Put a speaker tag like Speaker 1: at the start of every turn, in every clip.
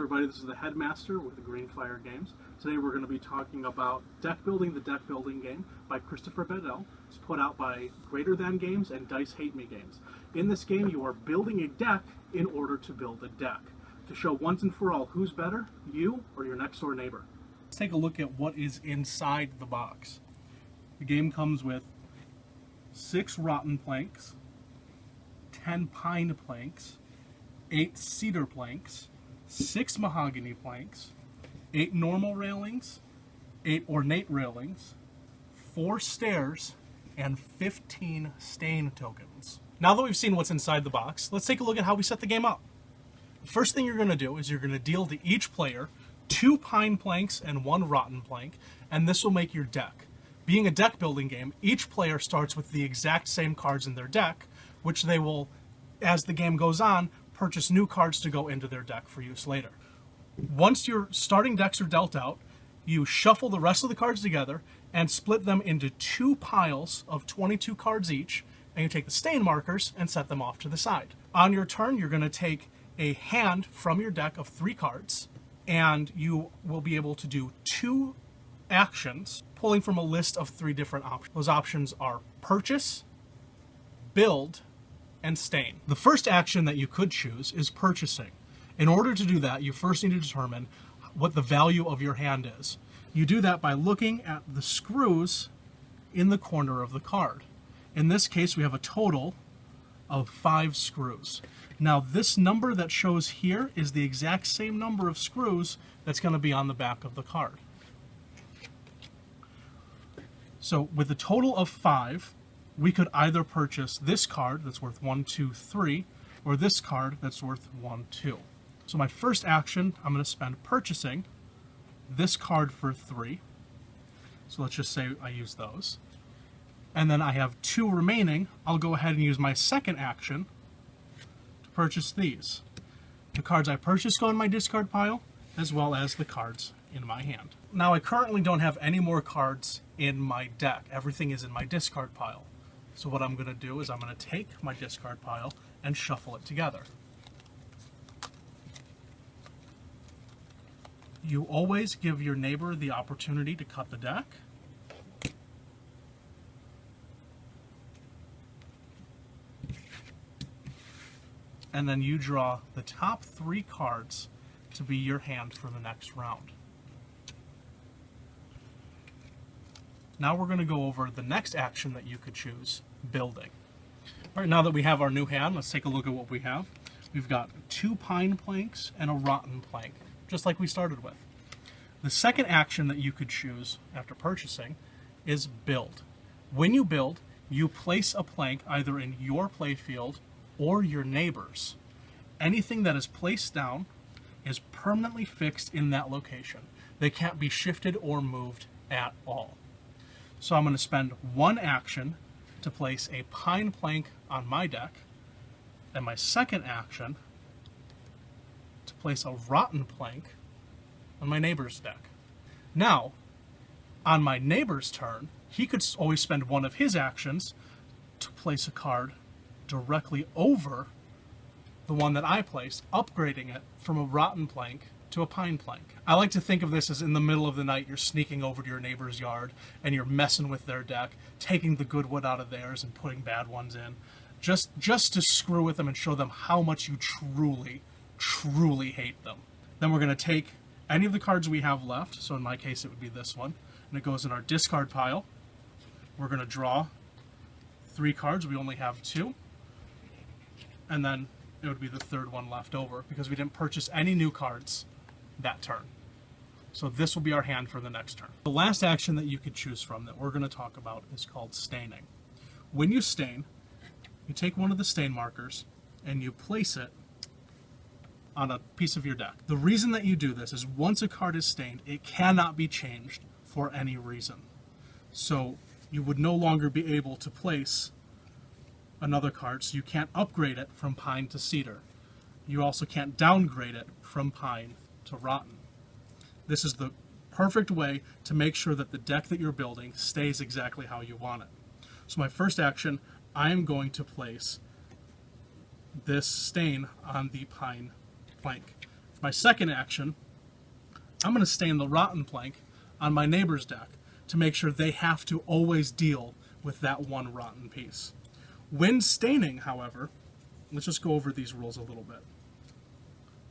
Speaker 1: everybody, this is the Headmaster with Greenfire Games. Today we're going to be talking about Deck Building, the Deck Building Game by Christopher Bedell. It's put out by Greater Than Games and Dice Hate Me Games. In this game you are building a deck in order to build a deck. To show once and for all who's better, you or your next door neighbor. Let's take a look at what is inside the box. The game comes with 6 rotten planks, 10 pine planks, 8 cedar planks, 6 mahogany planks, 8 normal railings, 8 ornate railings, 4 stairs, and 15 stain tokens. Now that we've seen what's inside the box, let's take a look at how we set the game up. The first thing you're going to do is you're going to deal to each player 2 pine planks and 1 rotten plank, and this will make your deck. Being a deck building game, each player starts with the exact same cards in their deck, which they will, as the game goes on, purchase new cards to go into their deck for use later. Once your starting decks are dealt out, you shuffle the rest of the cards together and split them into 2 piles of 22 cards each, and you take the stain markers and set them off to the side. On your turn, you're going to take a hand from your deck of 3 cards, and you will be able to do 2 actions, pulling from a list of 3 different options. Those options are purchase, build, and stain. The first action that you could choose is purchasing. In order to do that, you first need to determine what the value of your hand is. You do that by looking at the screws in the corner of the card. In this case, we have a total of 5 screws. Now, this number that shows here is the exact same number of screws that's going to be on the back of the card. So with a total of 5, we could either purchase this card that's worth 1, 2, 3, or this card that's worth 1, 2. So my first action, I'm going to spend purchasing this card for 3. So let's just say I use those. And then I have 2 remaining. I'll go ahead and use my second action to purchase these. The cards I purchased go in my discard pile, as well as the cards in my hand. Now I currently don't have any more cards in my deck. Everything is in my discard pile. So what I'm going to do is I'm going to take my discard pile and shuffle it together. You always give your neighbor the opportunity to cut the deck. And then you draw the top 3 cards to be your hand for the next round. Now we're going to go over the next action that you could choose, building. All right, now that we have our new hand, let's take a look at what we have. We've got 2 pine planks and a rotten plank, just like we started with. The second action that you could choose after purchasing is build. When you build, you place a plank either in your playfield or your neighbor's. Anything that is placed down is permanently fixed in that location. They can't be shifted or moved at all. So I'm going to spend 1 action to place a pine plank on my deck, and my second action to place a rotten plank on my neighbor's deck. Now, on my neighbor's turn, he could always spend 1 of his actions to place a card directly over the one that I placed, upgrading it from a rotten plank to a pine plank. I like to think of this as in the middle of the night, you're sneaking over to your neighbor's yard and you're messing with their deck, taking the good wood out of theirs and putting bad ones in, just to screw with them and show them how much you truly, truly hate them. Then we're going to take any of the cards we have left, so in my case it would be this one, and it goes in our discard pile. We're going to draw 3 cards, we only have 2, and then it would be the third one left over because we didn't purchase any new cards that turn. So this will be our hand for the next turn. The last action that you could choose from that we're going to talk about is called staining. When you stain, you take one of the stain markers and you place it on a piece of your deck. The reason that you do this is once a card is stained, it cannot be changed for any reason. So you would no longer be able to place another card, so you can't upgrade it from pine to cedar. You also can't downgrade it from pine to rotten. This is the perfect way to make sure that the deck that you're building stays exactly how you want it. So my first action, I am going to place this stain on the pine plank. If my second action, I'm going to stain the rotten plank on my neighbor's deck to make sure they have to always deal with that one rotten piece. When staining, however, let's just go over these rules a little bit.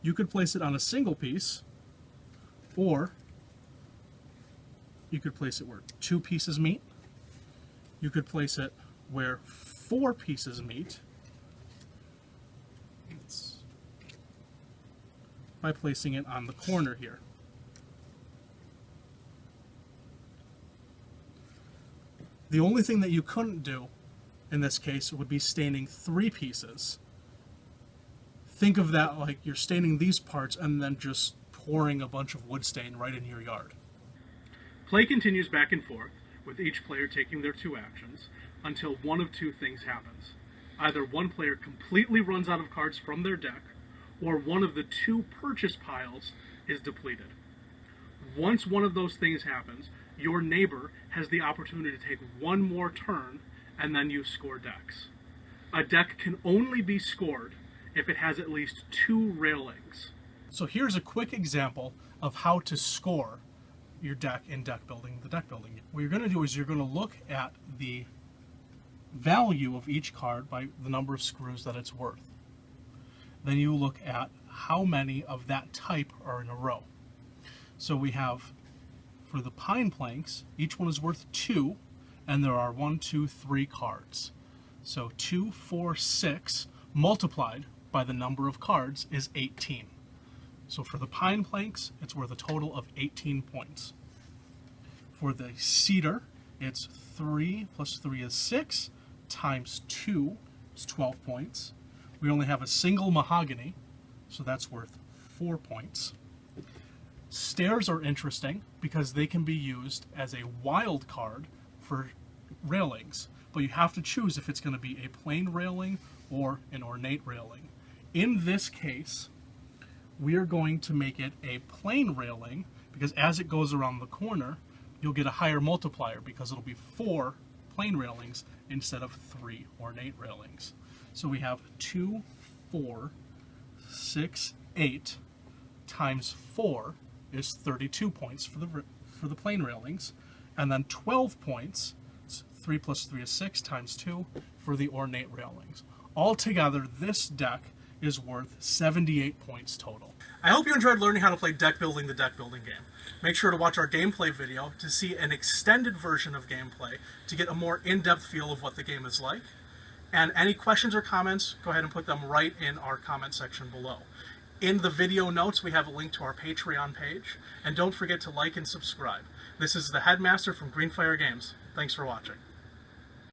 Speaker 1: You could place it on a single piece, or you could place it where 2 pieces meet. You could place it where 4 pieces meet by placing it on the corner here. The only thing that you couldn't do in this case would be staining 3 pieces. Think of that like you're staining these parts and then just pouring a bunch of wood stain right in your yard. Play continues back and forth, with each player taking their 2 actions, until one of 2 things happens. Either one player completely runs out of cards from their deck, or one of the 2 purchase piles is depleted. Once one of those things happens, your neighbor has the opportunity to take 1 more turn, and then you score decks. A deck can only be scored if it has at least 2 railings. So here's a quick example of how to score your deck in deck building, the deck building. What you're going to do is you're going to look at the value of each card by the number of screws that it's worth. Then you look at how many of that type are in a row. So we have, for the pine planks, each one is worth 2, and there are 1, 2, 3 cards. So 2, 4, 6 multiplied by the number of cards is 18. So for the pine planks, it's worth a total of 18 points. For the cedar, it's 3 plus 3 is 6, times 2 is 12 points. We only have a single mahogany, so that's worth 4 points. Stairs are interesting because they can be used as a wild card for railings, but you have to choose if it's going to be a plain railing or an ornate railing. In this case, we are going to make it a plain railing because as it goes around the corner, you'll get a higher multiplier because it'll be 4 plain railings instead of 3 ornate railings. So we have 2, 4, 6, 8 times 4 is 32 points for the plain railings, and then 12 points, 3 plus 3 is 6 times 2 for the ornate railings. Altogether, this deck is worth 78 points total. I hope you enjoyed learning how to play deck building, the deck building game. Make sure to watch our gameplay video to see an extended version of gameplay to get a more in-depth feel of what the game is like. And any questions or comments, go ahead and put them right in our comment section below. In the video notes, we have a link to our Patreon page. And don't forget to like and subscribe. This is the Headmaster from Greenfire Games. Thanks for watching.